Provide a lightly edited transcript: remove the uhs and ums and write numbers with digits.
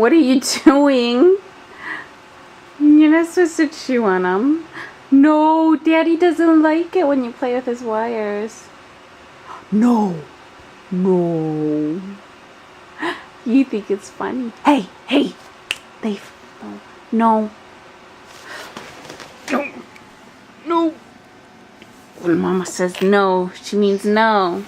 What are you doing? You're not supposed to chew on them. No, Daddy doesn't like it when you play with his wires. No. No. You think it's funny. Hey, hey. Leif. No. No. No. When Mama says no, she means no.